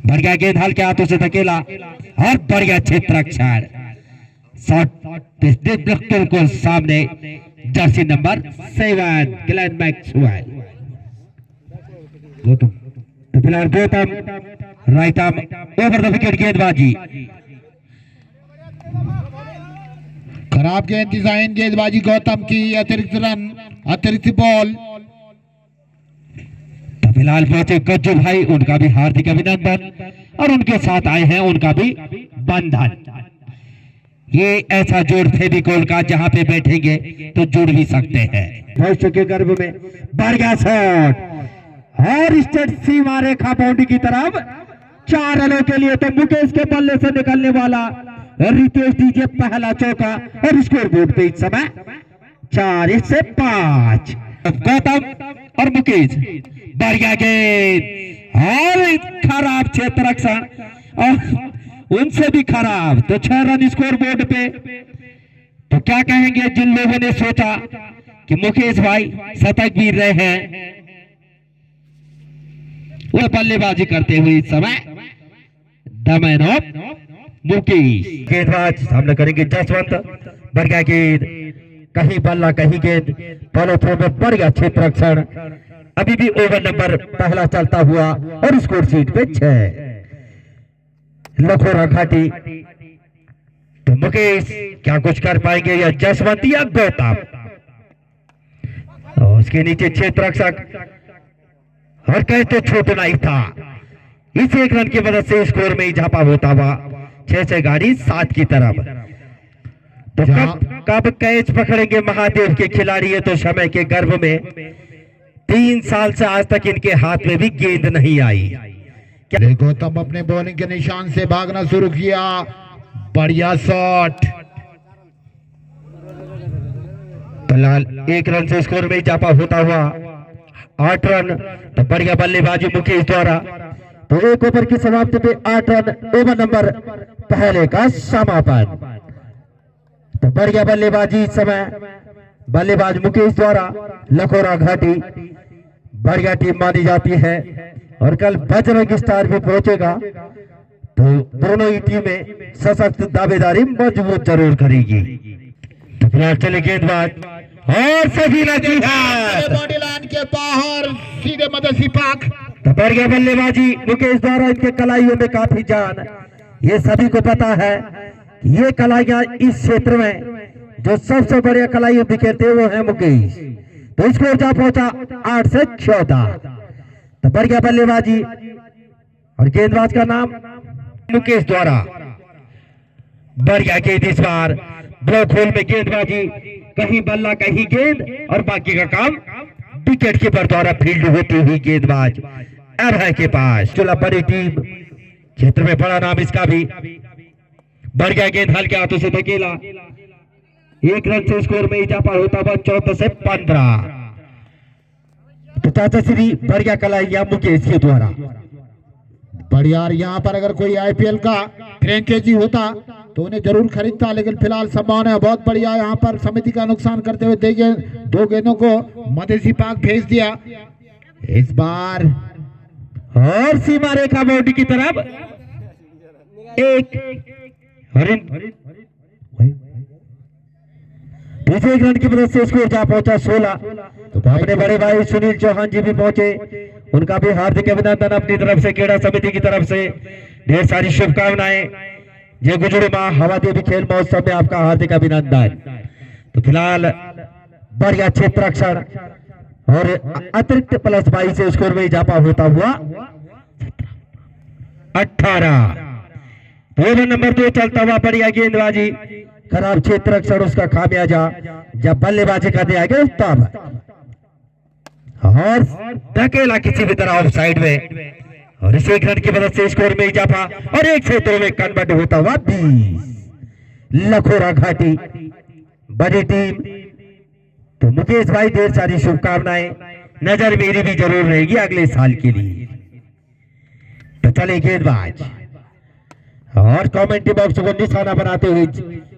बढ़िया गेंद हल्के हाथों से धकेला और बढ़िया क्षेत्ररक्षण शॉट बिल्कुल को सामने जर्सी नंबर 7 ग्लेन मैक्सवेल। तो फिलहाल Gautam right arm over the wicket गेंदबाजी। खराब गेंद डिजाइन गेंदबाजी गौतम की, अतिरिक्त रन अतिरिक्त बॉल। तो फिलहाल पहुंचे गज्जू भाई, उनका भी हार्दिक अभिनंदन और उनके साथ आए हैं उनका भी बंधन। ये ऐसा जोड़ फेविकोल का जहां पे बैठेंगे तो जुड़ भी सकते हैं। भविष्य के गर्भ में बढ़िया शॉट और स्टेट सीमा रेखा बाउंड्री की तरफ 4 रनों के लिए। तो मुकेश के बल्ले से निकलने वाला रितेश डीजे पहला चौका और स्कोर बोर्ड पे इस समय 4 से 5। गौतम और मुकेश बढ़िया गेंद और खराब क्षेत्ररक्षण और उनसे भी खराब। तो 6 रन स्कोर बोर्ड पे। तो क्या कहेंगे जिन लोगों ने सोचा कि मुकेश भाई शतक भी रहे हैं, वो बल्लेबाजी करते हुए इस समय द मैन ऑफ मुकेश। गेंदबाज सामने करेंगे जसवंत, बढ़िया गेंद, कहीं बल्ला कहीं गेंद, फॉलो थ्रो में बढ़िया क्षेत्ररक्षण। अभी भी ओवर नंबर पहला चलता हुआ और स्कोर शीट पे 6। लखोरा घाटी। तो मुकेश क्या कुछ कर पाएंगे या जसवंत या गौतम। और उसके नीचे क्षेत्ररक्षक और कहे तो छोटा नहीं था। इस 1 रन की मदद से स्कोर में इजाफा होता हुआ 6 से गाड़ी 7 की तरफ। तो कब कैच पकड़ेंगे महादेव के खिलाड़ी। है तो समय के गर्भ में 3 साल से आज तक इनके हाथ में भी गेंद नहीं आई। गौतम अपने बॉलिंग के निशान से भागना शुरू किया, बढ़िया शॉट। फिलहाल 1 रन से स्कोर में इजाफा होता हुआ 8 रन। तो बढ़िया बल्लेबाजी मुकेश द्वारा। तो 1 ओवर की समाप्ति पे 8 रन, ओवर नंबर पहले का समापन। तो बढ़िया बल्लेबाजी इस समय बल्लेबाज मुकेश द्वारा। लखोरा घाटी बढ़िया टीम मानी जाती है और कल बजरंग स्टार भी पहुंचेगा। तो दोनों ही टीमें सशक्त दावेदारी मजबूत जरूर करेगी। तो फिलहाल चले गेंदबाज और सभी लगी है बॉडी लाइन के बाहर सीधे मदसी पाक। तो बढ़िया बल्लेबाजी मुकेश द्वारा। इनके कलाइयों में काफी जान, ये सभी को पता है। ये कलाइयां इस क्षेत्र में जो सबसे बढ़िया कलाइयां बिखेरते वो है मुकेश। तो स्कोर जा पहुंचा 8 से 14। तो बढ़िया बल्लेबाजी और गेंदबाज का नाम मुकेश द्वारा। बढ़िया गेंद इस बार ब्लॉक होल में गेंदबाजी, कहीं बल्ला कहीं गेंद और बाकी का काम विकेट कीपर द्वारा फील्ड होती हुई गेंदबाज अभय के पास। चला बड़ी टीम क्षेत्र में बड़ा नाम इसका भी। बढ़िया गेंद हल्के हाथों से धकेला, 1 रन से स्कोर में इजाफा होता हुआ 14 से 15। तो चाचा श्री बढ़िया कलाइया मुकेश के द्वारा। बढ़िया। यहाँ पर अगर कोई आईपीएल का फ्रेंचाइजी होता तो उन्हें जरूर खरीदता, लेकिन फिलहाल संभावना है बहुत बढ़िया। यहाँ पर समिति का नुकसान करते हुए देखिए 2 गेंदों को मदेसी पाक भेज दिया इस बार। और सीमा रेखा बाउंड्री की तरफ 1 रन की मदद से स्कोर जा पहुंचा 16। तो अपने बड़े भाई सुनील चौहान जी भी पहुंचे, उनका भी हार्दिक अभिनंदन अपनी तरफ से, क्रीड़ा समिति की तरफ से ढेर सारी शुभकामनाएं। जय गुजरू मां हवा देवी खेल महोत्सव में आपका हार्दिक अभिनंदन। तो फिलहाल बढ़िया क्षेत्ररक्षण और अतिरिक्त +22 से स्कोर में इजाफा होता हुआ 18। ओवर नंबर 2 चलता हुआ बढ़िया गेंदबाजी, खराब क्षेत्ररक्षण उसका खामियाजा जब बल्लेबाजी करने आएंगे तब। और धकेला किसी भी तरह ऑफ साइड में और इस 1 रन की मदद से स्कोर में इजाफा और 1 क्षेत्रों में कन्वर्ट होता हुआ 20। लखोरा घाटी बड़ी टीम। तो मुकेश भाई ढेर सारी शुभकामनाएं, नजर मेरी भी जरूर रहेगी अगले साल के लिए। तो चले गेंदबाज और कमेंट्री बॉक्स को निशाना बनाते हुए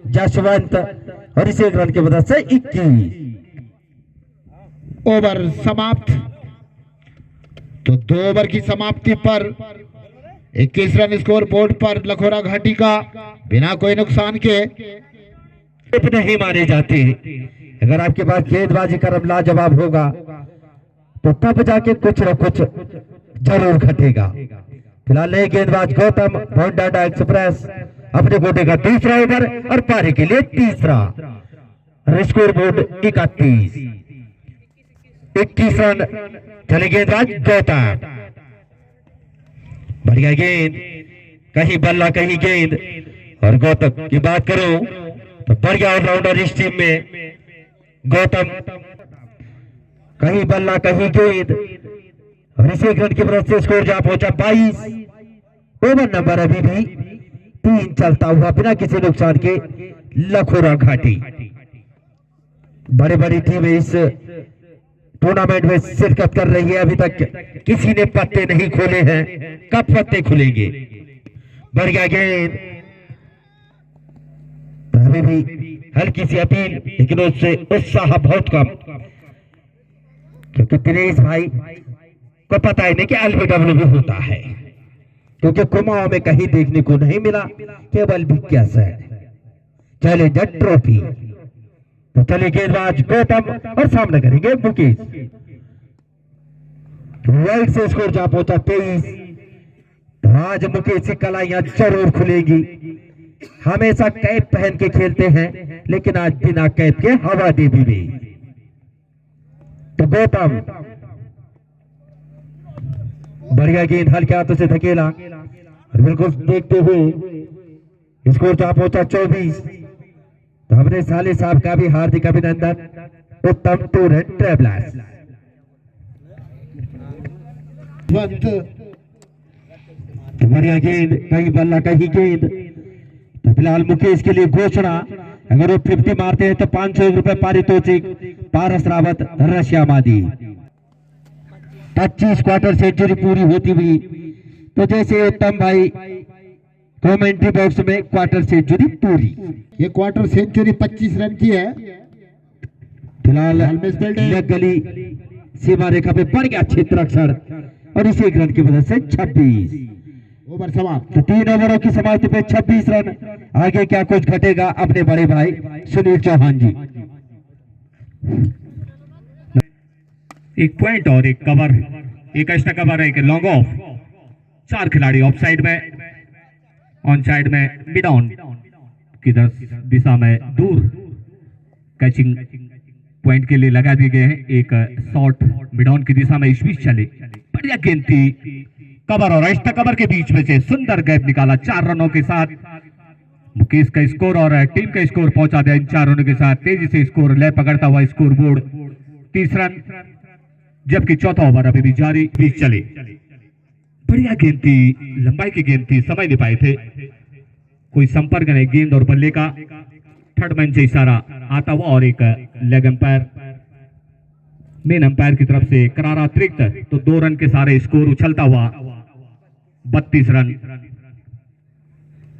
जसवंत और इस 1 रन की मदद से 21। ओवर समाप्त। तो 2 ओवर की समाप्ति पर 21 रन स्कोर बोर्ड पर लखोरा घाटी का बिना कोई नुकसान के नहीं माने जाते। अगर आपके पास गेंदबाजी क्रम लाजवाब होगा तो तब जाके कुछ न कुछ जरूर घटेगा। फिलहाल नए गेंदबाज गौतम भोंडाडा एक्सप्रेस अपने गोटे का दूसरा ओवर और पारी के लिए तीसरा। Score board 21 run. चले गेंदबाज गौतम, बढ़िया गेंद, कहीं बल्ला कहीं गेंद। और गौतम की बात करूं तो बढ़िया ऑलराउंडर इस टीम में गौतम, कहीं बल्ला कहीं गेंद। और इसी रन की मदद से स्कोर जहां पहुंचा 22। ओवर नंबर अभी भी 3 चलता हुआ बिना किसी नुकसान के लखोरा घाटी। बड़ी बड़ी टीमें इस टूर्नामेंट में शिरकत कर रही है, अभी तक किसी ने पत्ते नहीं खोले हैं, कब पत्ते खुलेंगे। बढ़िया गेंद, अभी भी हल्की सी अपील लेकिन उससे उत्साह बहुत कम, क्योंकि दिनेश भाई को पता ही नहीं कि एलबीडब्ल्यू भी होता है, क्योंकि कुमाऊं में कहीं देखने को नहीं मिला, केवल विज्ञास है चैलेंजर ट्रॉफी। तो चलिए गेंदबाज गौतम और सामने करेंगे मुकेश। वाइड से स्कोर जहां पहुंचा 23। तो आज मुकेश की कलाइयां जरूर खुलेगी। हमेशा कैप पहन के खेलते हैं, लेकिन आज बिना कैप के हवा दे भी। तो गौतम, बढ़िया गेंद, हल्के हाथों से धकेला और बिल्कुल देखते हुए स्कोर जहां पहुंचा 24। तो हमने साले साहब का भी हार्दिक अभिनंदन। उत्तम टूर एंड ट्रेवलर्स। तो बढ़िया गेंद, कहीं बल्ला कहीं गेंद। तो फिलहाल मुकेश के लिए घोषणा, अगर वो 50 मारते हैं तो 500 रुपए पारितोषिक। पारस रावत, रशिया मादी। 25 क्वार्टर सेंचुरी पूरी होती हुई, तो जैसे उत्तम भाई कमेंट्री बॉक्स में क्वार्टर सेंचुरी पूरी। ये क्वार्टर सेंचुरी 25 रन की है। फिलहाल गली सीमा रेखा पे बढ़ गया क्षेत्र रक्षण और इसी रन की वजह से 26 ओवर समाप्त। तो 3 ओवरों की समाप्ति पे 26 रन। आगे क्या कुछ घटेगा अपने बड़े भाई सुनील चौहान जी। एक पॉइंट और एक कवर, एक एक्स्ट्रा कवर है, एक लॉन्ग ऑफ। 4 खिलाड़ी ऑफ साइड में, ऑन साइड में मिड ऑन की दिशा में दूर कैचिंग पॉइंट के लिए लगा दिए गए हैं। एक शॉट मिड ऑन की दिशा में इस बीच चले, बढ़िया गेंद थी। कवर और एक्स्ट्रा कवर के बीच में से सुंदर गैप निकाला। 4 रनों के साथ मुकेश का स्कोर और टीम का स्कोर पहुंचा दिया। इन 4 रनों के साथ तेजी से स्कोर ले पकड़ता हुआ स्कोर बोर्ड 30 रन, जबकि चौथा ओवर अभी भी जारी। बीच चले, बढ़िया गेंद थी, लंबाई की गेंद थी, समझ नहीं पाए थे, कोई संपर्क नहीं। गेंद और बल्ले का थर्ड मैन से इशारा आता हुआ और एक लेग अंपायर, मेन अंपायर की तरफ से करारा अतिरिक्त। तो 2 रन के सारे स्कोर उछलता हुआ 32 रन,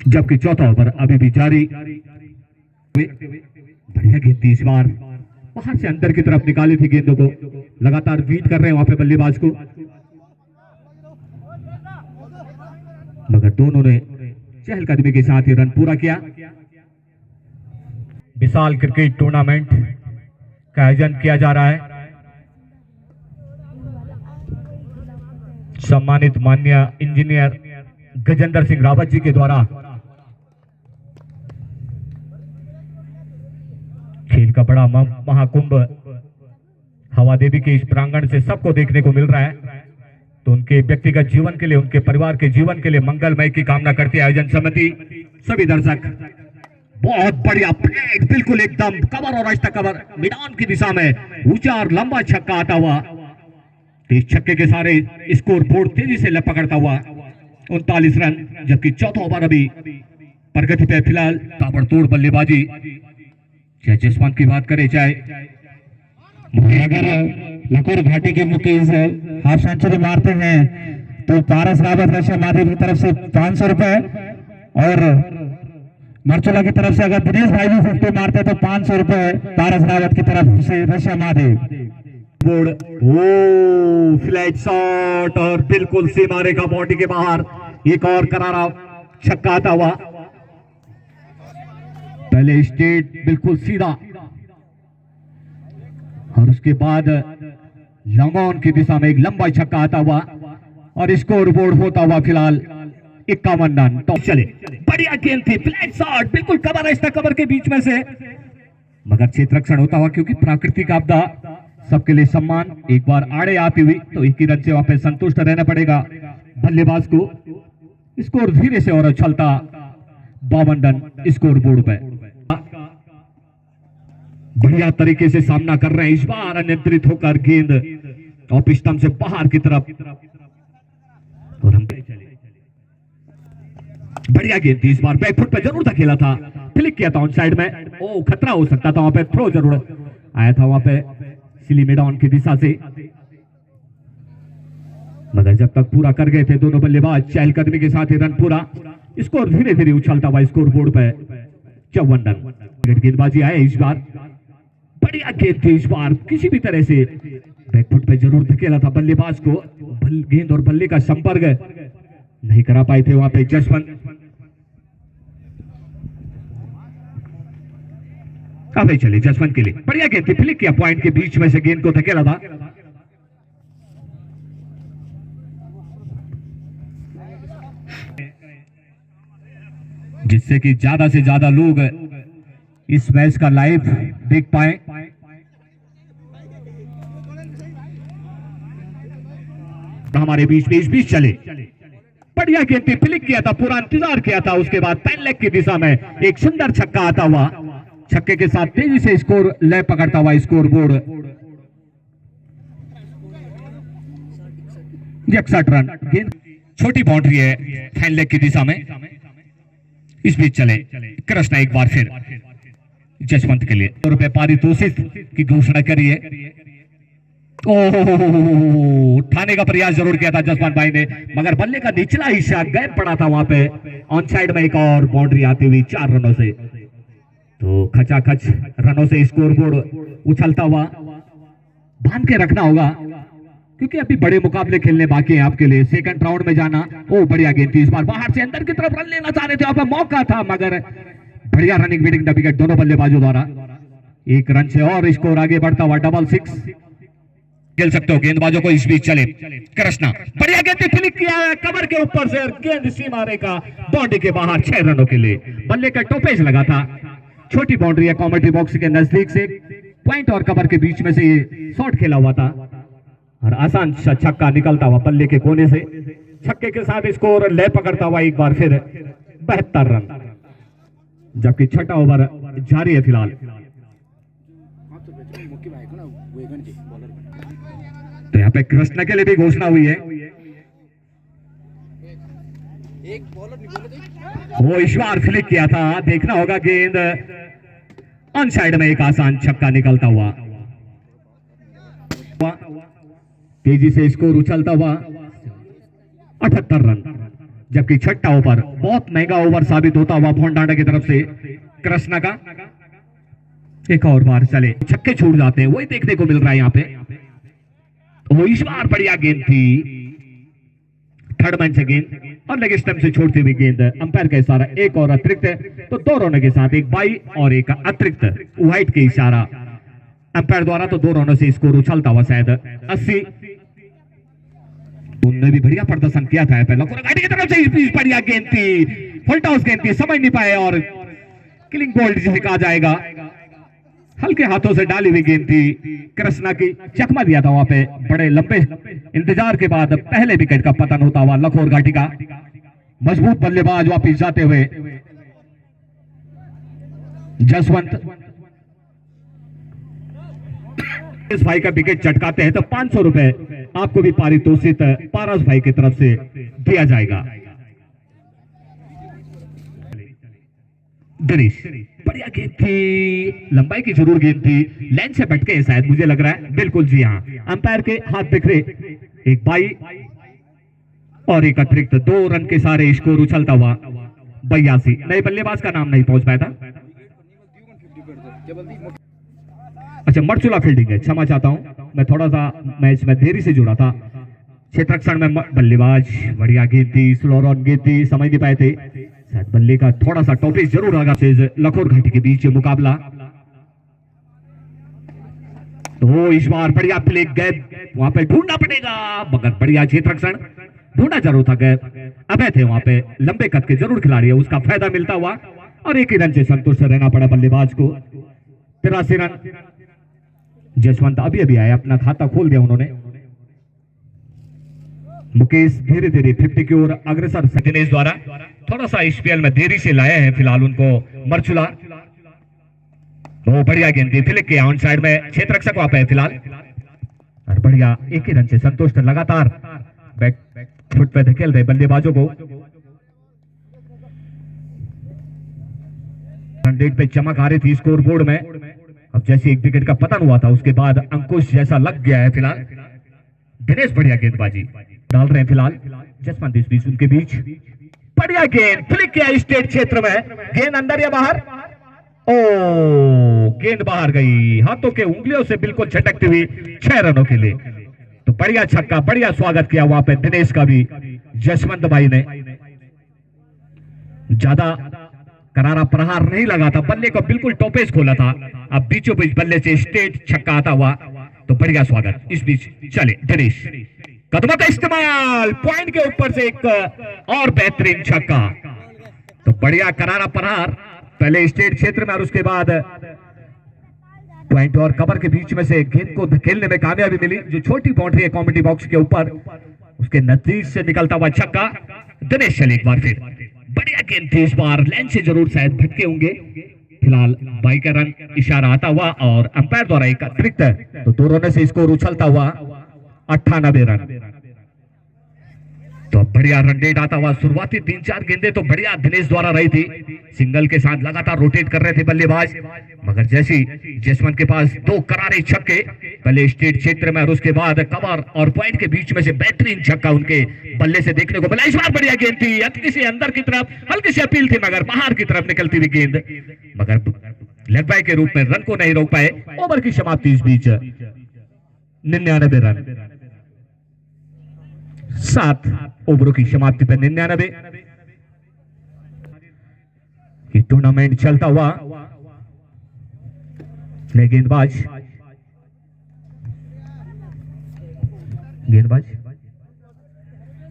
जबकि चौथा ओवर अभी भी जारी। बढ़िया गेंद थी, इस बार बाहर से अंदर की तरफ निकाली थी गेंदों को। लगातार बीट कर रहे हैं वहां पे बल्लेबाज को, मगर दोनों ने चहलकदमी के साथ ही रन पूरा किया। विशाल क्रिकेट टूर्नामेंट का आयोजन किया जा रहा है। सम्मानित माननीय इंजीनियर गजेंद्र सिंह रावत जी के द्वारा खेल का बड़ा महाकुंभ हवा देवी के इस प्रांगण से सबको देखने को मिल रहा है। तो उनके व्यक्तिगत जीवन के लिए, उनके परिवार के जीवन के लिए मंगलमय की कामना करती है आयोजन समिति। सभी दर्शक, बहुत बढ़िया प्लेट, बिल्कुल एकदम कवर और एक्स्ट्रा कवर मिडान की दिशा में ऊंचा और लंबा छक्का आता हुआ। इस छक्के के सारे स्कोर बोर्ड तेजी से पकड़ता हुआ 39 रन, जबकि चौथा ओवर अभी प्रगति पे। फिलहाल ताबड़तोड़ बल्लेबाजी, चाहे जसवंत की बात करें चाहे अगर लखोर घाटी के मुकेश हाफ सेंचुरी मारते हैं तो पारस रावत रशिया माधव की तरफ से 500 रुपए, और मरचोला की तरफ से अगर दिनेश भाई भी 50 मारते तो 500 रुपए पारस रावत की तरफ से रशिया माधव। बोर्ड। ओ फ्लैट शॉट और बिल्कुल सीमा रेखा बॉडी के बाहर। एक और करारा छक्का आता हुआ। पहले स्ट्रेट बिल्कुल सीधा और उसके बाद लॉन्ग ऑन की दिशा में एक लंबा छक्का आता हुआ और स्कोर बोर्ड होता हुआ फिलहाल 51 रन। तो चले, बढ़िया गेंद थी, फ्लैट शॉट, बिल्कुल कवर है, कवर के बीच में से, मगर क्षेत्ररक्षण होता हुआ क्योंकि प्राकृतिक आपदा सबके लिए सम्मान। एक बार आड़े आती हुई तो 21 रन से वहां पे संतुष्ट रहना पड़ेगा बल्लेबाज को। स्कोर धीरे से और उछलता 52 रन स्कोर बोर्ड पे। बढ़िया तरीके से सामना कर रहे हैं इस बार अनियंत्रित होकर गेंद ऑफ स्टंप से बाहर की तरफ। और हम बढ़िया गेंद थी इस बार, बैकफुट पे जरूर धकेला था, फ्लिक किया था ऑन साइड में। ओ खतरा हो सकता था वहां पे, थ्रो जरूर आया था वहां पे सिली मिडॉन की दिशा से, मगर जब तक पूरा कर गए थे दोनों बल्लेबाज चहलकदमी के साथ ही रन पूरा। स्कोर धीरे धीरे उछलता हुआ स्कोर बोर्ड पे 54 रन। गेंदबाजी आए इस बार, बढ़िया गेंद थी इस बार, किसी भी तरह से बैकफुट पे जरूर धकेला था बल्लेबाज को। गेंद और बल्ले का संपर्क नहीं करा पाए थे वहां पे जसवंत। अबे चले जसवंत के लिए, बढ़िया गेंद थी, फ्लिक किया पॉइंट के बीच में से गेंद को धकेला था। जिससे कि ज्यादा से ज्यादा लोग इस मैच का लाइव देख पाए। हमारे बीच में इस बीच चले, बढ़िया गेंद थी, फ्लिक किया था, पूरा इंतजार किया था, उसके बाद पेन लेग की दिशा में एक सुंदर छक्का आता हुआ। छक्के के साथ तेजी से स्कोर ले पकड़ता हुआ स्कोर बोर्ड 61 रन। गेंद छोटी बाउंड्री है पेन लेग की दिशा में। इस बीच चले कृष्णा एक बार फिर जसवंत के लिए रुपए पारितोषिक की घोषणा करी है। ओह, उठाने का प्रयास जरूर किया था जसवंत भाई ने, मगर बल्ले का निचला हिस्सा गैप पड़ा था वहां पे। ऑन साइड में एक और बाउंड्री आती हुई 4 रनों से, तो खचाखच रनों से स्कोर बोर्ड उछलता हुआ। बांध के रखना होगा क्योंकि अभी बड़े मुकाबले खेलने बाकी हैं आपके लिए, सेकंड राउंड में जाना। ओ बढ़िया गेंद थी इस बार, बाहर से अंदर की तरफ रन लेना चाह रहे थे, वहां पर मौका था, मगर बढ़िया रनिंग बीटिंग द विकेट दोनों बल्लेबाजों द्वारा। 1 रन से और स्कोर आगे बढ़ता हुआ 66 खेल सकते हो गेंदबाजों को। इस बीच चले कृष्णा, बढ़िया गेंद फ्लिक किया है कवर के ऊपर से, गेंद सीमा रेखा बॉडी के बाहर 6 रनों के लिए। बल्ले का टोपेज लगा था, छोटी बाउंड्री है कॉमेंट्री बॉक्स के नजदीक से, पॉइंट और कवर के बीच में से ये शॉट खेला हुआ था और आसान छक्का निकलता हुआ बल्ले के कोने से। छक्के के साथ स्कोर ले पकड़ता हुआ एक बार फिर 72 रन, जबकि छठा ओवर जारी है फिलहाल। तो यहाँ पे कृष्णा के लिए भी घोषणा हुई है। वो इस बार फ्लिक किया था, देखना होगा गेंद ऑन साइड में एक आसान छक्का निकलता हुआ। तेजी से स्कोर उछलता हुआ 78 रन, जबकि छठा ओवर बहुत महंगा ओवर साबित होता हुआ भोंडाना की तरफ से कृष्णा का। एक और बार चले, छक्के छूट जाते हैं, वही देखने को मिल रहा है यहाँ पे। वो इस बार बढ़िया गेंद थी, थर्ड मैन से गेंद और लेग स्टंप से छोड़ती हुई गेंद। अंपायर का इशारा एक और अतिरिक्त, तो 2 रनों के साथ एक बाई और एक अतिरिक्त व्हाइट के इशारा अंपायर द्वारा, तो 2 रनों से स्कोर उछलता हुआ शायद 80। उन्होंने भी बढ़िया प्रदर्शन किया था पहला की तरफ से, बढ़िया गेंद थी, फुल टॉस गेंद थी, समझ नहीं पाए और किलिंग बोल्ट जिसे कहा जाएगा, हल्के हाथों से डाली हुई गेंद थी। कृष्णा की चकमा दिया था वहां पे, बड़े लंबे इंतजार के बाद पहले विकेट का पतन होता हुआ लखोर घाटी का मजबूत बल्लेबाज वापिस जाते हुए जसवंत। इस भाई का विकेट चटकाते हैं तो 500 रुपए आपको भी पारितोषिक पारस भाई की तरफ से दिया जाएगा। दिनेश, बढ़िया गेंद थी, लंबाई की जरूर गेंद थी, लाइन से भटके हैं शायद, मुझे लग रहा है। बिल्कुल जी हाँ, अंपायर के हाथ बिखरे, एक बाई और एक अतिरिक्त, 2 रन के सारे स्कोर उछलता हुआ 82। नए बल्लेबाज का नाम नहीं पहुंच पाया था। अच्छा, मर्चुला फील्डिंग है, क्षमा चाहता हूं, मैं थोड़ा सा मैच में देरी से जुड़ा था। क्षेत्ररक्षण में बल्लेबाज बढ़िया गेंद थी, स्लो रन गेंद थी, समझ नहीं पाए थे, शायद बल्ले का थोड़ा सा टॉपिस जरूर लगा से लखोर घाटी के बीच मुकाबला। तो इस बार बढ़िया प्ले, गैप वहां पे ढूंढना पड़ेगा, मगर बढ़िया क्षेत्ररक्षण ढूंढा जरूर था, गैप अबे थे वहां पे, लंबे कद के जरूर खिलाड़ी है, उसका फायदा मिलता हुआ और एक ही रन से संतुष्ट रहना पड़ा बल्लेबाज को। 83 रन। जसवंत अभी अभी आए, अपना खाता खोल दिया उन्होंने। मुकेश धीरे धीरे 50 की ओर अग्रसर। दिनेश द्वारा थोड़ा सा स्पेल में देरी से लाया है फिलहाल उनको मर्चुला। वो बढ़िया गेंद थी, फ्लिक किया ऑन साइड में, क्षेत्ररक्षक वहां पे है फिलहाल, और बढ़िया एक ही रन से संतुष्ट। लगातार बैक फुट पे धकेल रहे बल्लेबाजों को। रन रेट पे चमक आ रही थी स्कोर बोर्ड में। अब जैसे एक विकेट का पतन हुआ था उसके बाद अंकुश जैसा लग गया है फिलहाल। दिनेश बढ़िया गेंदबाजी डाल रहे हैं फिलहाल। जसवंत इस बीच उनके बीच, बढ़िया गेंद, फ्लिक किया स्टेट क्षेत्र में, गेंद अंदर या बाहर? ओ, गेंद बाहर गई, हाथों के उंगलियों से बिल्कुल छटकती हुई, 6 रनों के लिए। तो बढ़िया छक्का, बढ़िया स्वागत किया वहां पे दिनेश का भी जसवंत भाई ने। ज्यादा करारा प्रहार नहीं लगा था, बल्ले को बिल्कुल टॉपेज खोला था, अब बीचों बीच बल्ले से स्ट्रेट छक्का आता हुआ, तो बढ़िया स्वागत। इस बीच चले दिनेश, कदमों का इस्तेमाल, पॉइंट के ऊपर से एक और बेहतरीन छक्का। तो बढ़िया करारा प्रहार, पहले स्टेट क्षेत्र में और उसके बाद पॉइंट और कवर के बीच में से गेंद को धकेलने में कामयाबी मिली। जो छोटी बाउंड्री है कॉमेडी बॉक्स के ऊपर, उसके नजदीक से निकलता हुआ छक्का। दिनेश चले एक बार फिर, बढ़िया गेंद थी, इस बार लाइन से जरूर शायद भटके होंगे। फिलहाल बाई का रन इशारा आता हुआ और अंपायर द्वारा एक अतिरिक्त, तो 2 रनों से स्कोर उछलता हुआ 98 रन। तो बढ़िया रन रेट आता हुआ, शुरुआती 3-4 गेंदें तो बढ़िया दिनेश द्वारा रही थी, सिंगल के साथ लगातार रोटेट कर रहे थे बल्लेबाज, मगर जैसी जसवंत के पास 2 करारे छक्के, पहले स्टेट क्षेत्र में और उसके बाद कवर और पॉइंट के बीच में से बेहतरीन छक्का उनके बल्ले से देखने को मिला। इस बार बढ़िया गेंद थी, हल्की से अंदर की तरफ, हल्की सी अपील थी, मगर बाहर की तरफ निकलती हुई गेंद, मगर लेग बाय के रूप में रन को नहीं रोक पाए। ओवर की समाप्ति इस बीच 99 रन, 7 ओवरों की समाप्ति पर 99। टूर्नामेंट चलता हुआ गेंदबाज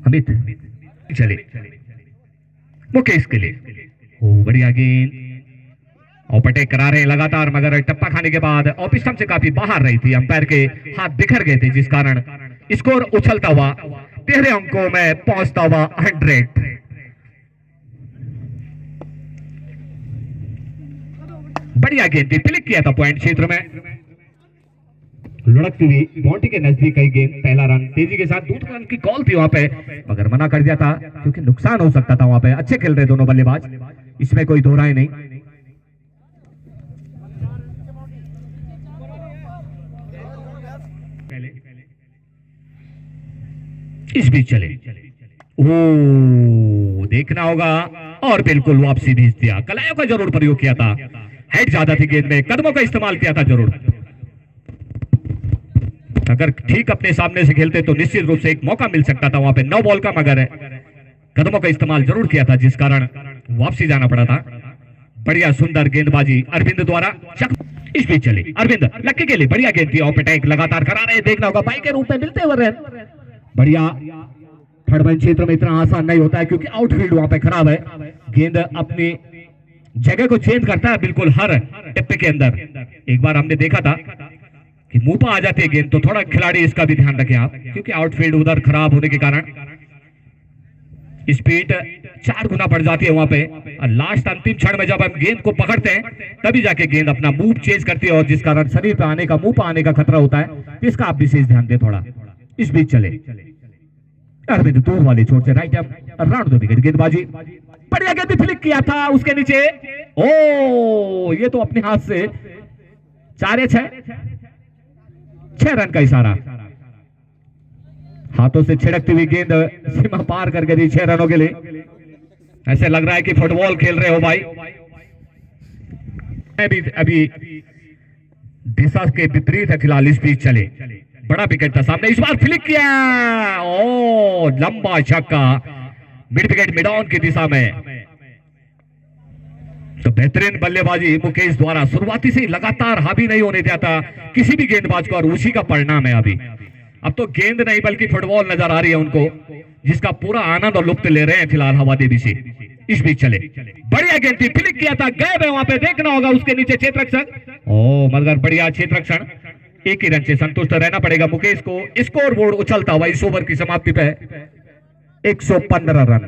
अमित चले मुकेश के लिए, ओ बढ़िया गेंद, ओपटे करा रहे लगातार, मगर टप्पा खाने के बाद ऑफ स्टंप से काफी बाहर रही थी, अंपायर के हाथ बिखर गए थे, जिस कारण स्कोर उछलता हुआ 13 अंकों में पहुंचता हुआ 100। बढ़िया गेंद थी, क्लिक किया था पॉइंट क्षेत्र में, लुढ़कती हुई बाउंड्री के नजदीक कई गेंद, पहला रन तेजी के साथ, 2 रन की कॉल थी वहां पे, मगर मना कर दिया था क्योंकि नुकसान हो सकता था वहां पे। अच्छे खेल रहे दोनों बल्लेबाज, इसमें कोई दो राय नहीं। इस बीच चले, ओ देखना होगा, और बिल्कुल वापसी भेज दिया। कलायों का जरूर प्रयोग किया था, हेड ज्यादा थी गेंद में, कदमों का इस्तेमाल किया था जरूर। अगर ठीक अपने सामने से खेलते तो निश्चित रूप से एक मौका मिल सकता था वहां पे 9 बॉल का, मगर कदमों का इस्तेमाल जरूर किया था, जिस कारण वापसी जाना पड़ा था। बढ़िया सुंदर गेंदबाजी अरविंद द्वारा। इस बीच चले अरविंद, लक्की के लिए बढ़िया गेंद थी, ऑफ अटैक लगातार करा रहे, देखना होगा बाई के रूप में मिलते हुए रन। बढ़िया, थर्ड मैन क्षेत्र में इतना आसान नहीं होता है क्योंकि आउटफील्ड वहां पे खराब है, गेंद अपनी जगह को चेंज करता है बिल्कुल हर टिप्पे के अंदर। एक बार हमने देखा था कि मुंह पर आ जाती है गेंद, तो थोड़ा खिलाड़ी इसका भी ध्यान रखें आप, क्योंकि आउटफील्ड उधर खराब होने के कारण स्पीड 4 गुना बढ़ जाती है वहां पे, और लास्ट अंतिम क्षण में जब हम गेंद को पकड़ते हैं तभी जाके गेंद अपना मूव चेंज करती है, और जिस कारण शरीर पे आने का, मुंह पे आने का खतरा होता है, इसका आप विशेष ध्यान दें थोड़ा। इस बीच चले अरविंद, दूर वाले छोर से राइट अप, राउंड 2 विकेट गेंदबाजी, बढ़िया गेंद फ्लिक किया था उसके नीचे, ओ ये तो अपने हाथ से 4 या 6 रन का इशारा, हाथों से छिड़कती हुई गेंद सीमा पार कर गई 6 रनों के लिए। ऐसे लग रहा है कि फुटबॉल खेल रहे हो भाई। मैं भी अभी दिशा के विपरीत है फिलहाल इस बीच चले। बड़ा विकेट था सामने, इस बार फ्लिक किया, ओ लंबा छक्का मिड विकेट मिड ऑन की दिशा में। तो बेहतरीन बल्लेबाजी मुकेश द्वारा, शुरुआती से लगातार हावी नहीं होने देता किसी भी गेंदबाज को, और उसी का परिणाम है अभी। अब तो गेंद नहीं बल्कि फुटबॉल नजर आ रही है उनको, जिसका पूरा आनंद और लुत्फ ले रहे हैं फिलहाल हवा देवी से। इस बीच चले, बढ़िया गेंद थी, फ्लिक किया था, गए वहां पे, देखना होगा उसके नीचे क्षेत्ररक्षक, ओ मगर बढ़िया क्षेत्ररक्षण। एक ही रन से संतुष्ट रहना पड़ेगा मुकेश को। स्कोर बोर्ड उछलता हुआ इस ओवर की समाप्ति पे 115 रन।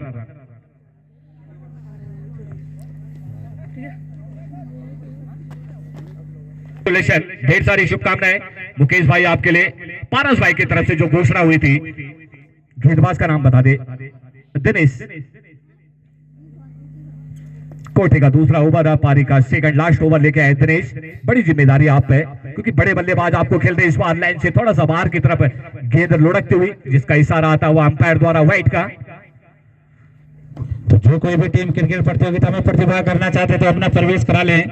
ढेर सारी शुभकामनाएं मुकेश भाई आपके लिए। पारस भाई की तरफ से जो घोषणा हुई थी, गेंदबाज का नाम बता दे। दिनेश कोठे का दूसरा ओवर, पारी का सेकंड लास्ट ओवर लेके आए दिनेश। बड़ी जिम्मेदारी आप पे, क्योंकि बड़े बल्लेबाज आपको खेलते इस बार लाइन से थोड़ा सा बाहर की तरफ गेंद लुढ़कती हुई, जिसका इशारा आता हुआ अंपायर द्वारा व्हाइट का। तो जो कोई भी टीम क्रिकेट प्रतियोगिता में प्रतिभा करना चाहते तो अपना प्रवेश करा लें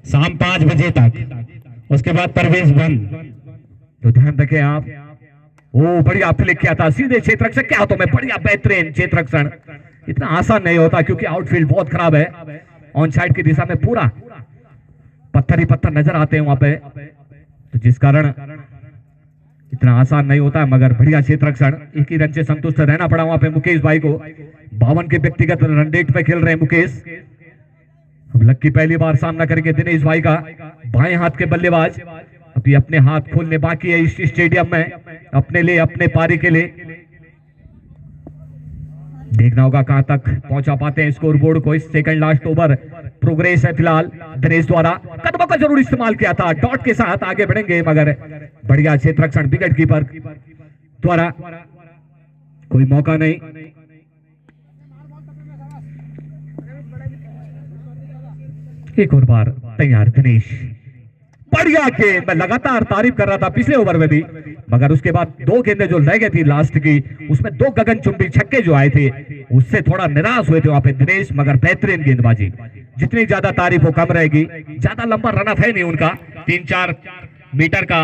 शाम 5 बजे तक, उसके बाद प्रवेश बंद। तो ध्यान रखें आप। ओ बढ़िया फ्लिक किया था सीधे क्षेत्ररक्षक के हाथों में, बढ़िया बेहतरीन क्षेत्ररक्षण। इतना आसान नहीं होता क्योंकि आउटफील्ड बहुत खराब है। ऑन साइड की दिशा में पूरा पत्थर ही पत्थर नजर आते हैं वहां पे, तो जिस कारण इतना आसान नहीं होता, मगर बढ़िया क्षेत्ररक्षण। एक ही रन से संतुष्ट रहना पड़ा वहां पे मुकेश भाई को। 52 के व्यक्तिगत रन रेट पे खेल रहे हैं मुकेश। अब लक्की पहली बार सामना करेंगे दिनेश भाई का, बाएं हाथ के बल्लेबाज। अभी अपने हाथ खोलने बाकी है इस स्टेडियम में, अपने लिए, अपने पारी के लिए। देखना होगा कहां तक पहुंचा पाते हैं स्कोर बोर्ड को। इस सेकंड लास्ट ओवर प्रोग्रेस है फिलहाल दिनेश द्वारा। कदमों का जरूर इस्तेमाल किया था, डॉट के साथ आगे बढ़ेंगे, मगर बढ़िया क्षेत्ररक्षण विकेट कीपर द्वारा, कोई मौका नहीं। एक और बार तैयार दिनेश, बढ़िया गेंद। मैं लगातार तारीफ कर रहा था पिछले ओवर में भी, मगर उसके बाद 2 गेंदें जो रह गई थी लास्ट की, उसमें 2 गगनचुंबी छक्के जो आए थे, उससे थोड़ा निराश हुए थे वहां पे दिनेश, मगर बेहतरीन गेंदबाजी। जितनी ज्यादा तारीफ हो कम रहेगी। ज्यादा लंबा रनअप है नहीं उनका, 3-4 मीटर का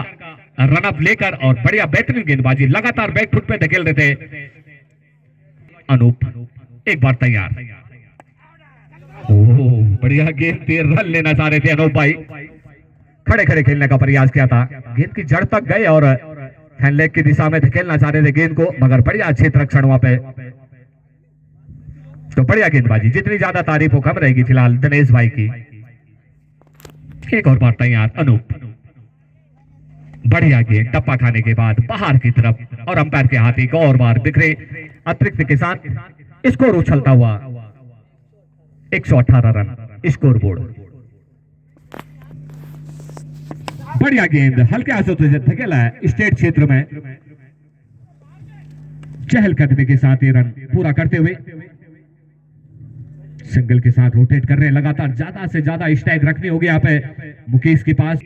रनअप लेकर, और बढ़िया बेहतरीन गेंदबाजी, लगातार बैक फुट पे धकेल रहे थे। अनूप एक बार तैयार, ओह बढ़िया गेंद थी, रन लेना चाह रहे थे अनूप भाई। खड़े खड़े खेलने का प्रयास किया था, गेंद की जड़ तक गए और हैंड लेग की दिशा में खेलना चाह रहे थे गेंद को, मगर बढ़िया क्षेत्ररक्षण वहां पे। तो बढ़िया गेंदबाजी, जितनी ज्यादा तारीफ हो कम रहेगी फिलहाल दिनेश भाई की। एक और बार तैयार अनूप, बढ़िया गेंद टप्पा खाने के बाद बाहर की तरफ, और अंपायर के हाथ एक और बार बिखरे अतिरिक्त के साथ स्कोर उछलता हुआ 118 रन स्कोर बोर्ड। बढ़िया गेंद हल्के हाथों से धकेला है स्टेट क्षेत्र में, चहलकदमी के साथ ये रन पूरा करते हुए सिंगल के साथ रोटेट कर रहे हैं लगातार। ज्यादा से ज्यादा स्ट्राइक रखनी होगी यहाँ पे मुकेश के पास।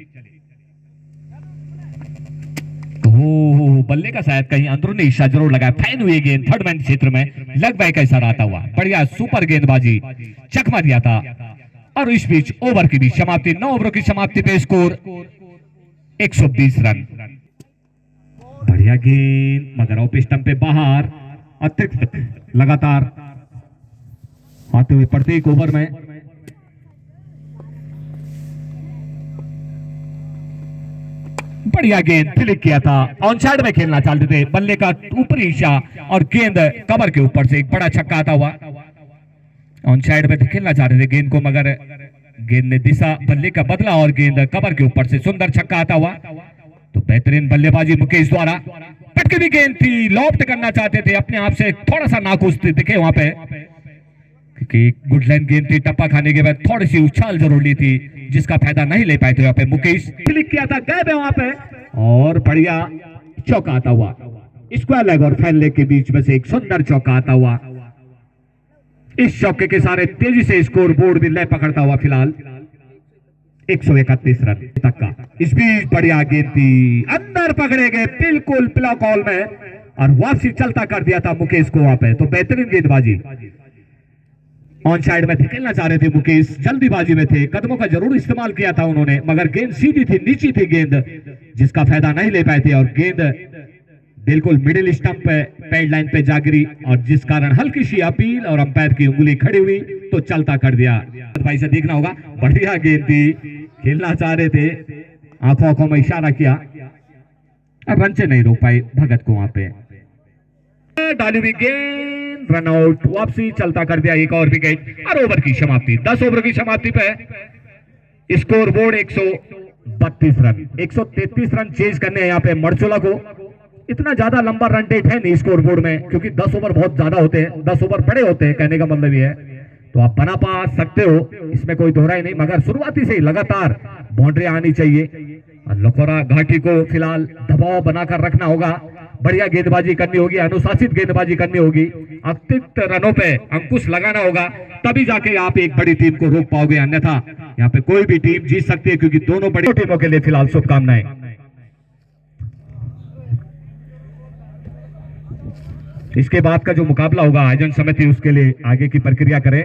बल्ले का शायद कहीं अंदरूनी हिस्सा जरूर लगा, फैन हुई गेंद थर्ड मैन क्षेत्र में, लग बाई का इशारा आता हुआ। बढ़िया सुपर गेंदबाजी, चकमा दिया था। और इस बीच ओवर की भी समाप्ति, 9 ओवरों की समाप्ति पे स्कोर 120 रन। बढ़िया गेंद, मगर ऑफ स्टंप पे बाहर, अतिरिक्त लगातार आते हुए प्रत्येक ओवर में। बढ़िया गेंद फ्लिक किया था, ऑन साइड में खेलना चाहते थे, बल्ले का ऊपरी हिस्सा और गेंद कवर के ऊपर से एक बड़ा छक्का आता हुआ। ऑन साइड में खेलना चाह रहे थे गेंद को, मगर गेंद ने दिशा बल्ले का बदला और गेंद कवर के ऊपर से सुंदर छक्का आता हुआ। तो बेहतरीन बल्लेबाजी मुकेश द्वारा। पटकी भी गेंद थी, लॉफ्ट करना चाहते थे, अपने आप से थोड़ा सा नाखुश दिखे वहां पे, क्योंकि गुड लाइन गेंद थी। टप्पा खाने के बाद थोड़ी सी उछाल जरूर ली थी, जिसका फायदा नहीं ले पाए थे वहां पे मुकेश। क्लिक किया था, गए वहां पे, और बढ़िया चौका आता हुआ। स्क्वायर लेग और फैन लेग के बीच में से एक सुंदर चौका आता हुआ। इस चौके के सारे तेजी से स्कोर बोर्ड भी लय पकड़ता हुआ फिलहाल 131 रन तक का। इस बीच बढ़िया गेंद थी, अंदर पकड़े गए बिल्कुल ब्लॉक हॉल में, और वापसी चलता कर दिया था मुकेश को वहां पे। तो बेहतरीन गेंदबाजी, ऑन साइड में खेलना चाह रहे थे मुकेश, जल्दीबाजी में थे, कदमों का जरूर इस्तेमाल किया था उन्होंने, मगर गेंद सीधी थी, नीची थी गेंद, जिसका फायदा नहीं ले पाए थे और गेंद बिल्कुल मिडिल स्टंप पे पैड लाइन पे जा गिरी और जिस कारण हल्की सी अपील और अंपायर की उंगली खड़ी हुई तो चलता कर दिया। भाई से देखना होगा, बढ़िया गेंद थी, खेलना चाह रहे थे, आंखों में इशारा किया और रन से नहीं रोक पाए भगत को वहां पे। डाली हुई गेंद, रन आउट, वापसी चलता कर दिया एक और विकेट और ओवर की समाप्ति। 10 ओवर की समाप्ति पे score board 132 run, 133 run chase करने हैं यहाँ पे मर्चोला को। इतना ज्यादा लंबा रन रेट है नहीं स्कोर बोर्ड में, क्योंकि 10 ओवर बहुत ज्यादा होते हैं, 10 ओवर बड़े होते हैं, कहने का मतलब ये है। तो आप बना पा सकते हो, इसमें कोई दोहरा ही नहीं, मगर शुरुआती से ही लगातार बाउंड्री आनी चाहिए। लखोरा घाटी को फिलहाल दबाव बनाकर रखना होगा, बढ़िया गेंदबाजी करनी होगी, अनुशासित गेंदबाजी करनी होगी, अतिरिक्त रनों पे अंकुश लगाना होगा, तभी जाके आप एक बड़ी टीम को रोक पाओगे, अन्यथा यहाँ पे कोई भी टीम जीत सकती है, क्योंकि दोनों बड़ी टीमों के लिए फिलहाल शुभकामनाएं। इसके बाद का जो मुकाबला होगा आयोजन समिति उसके लिए आगे की प्रक्रिया करें।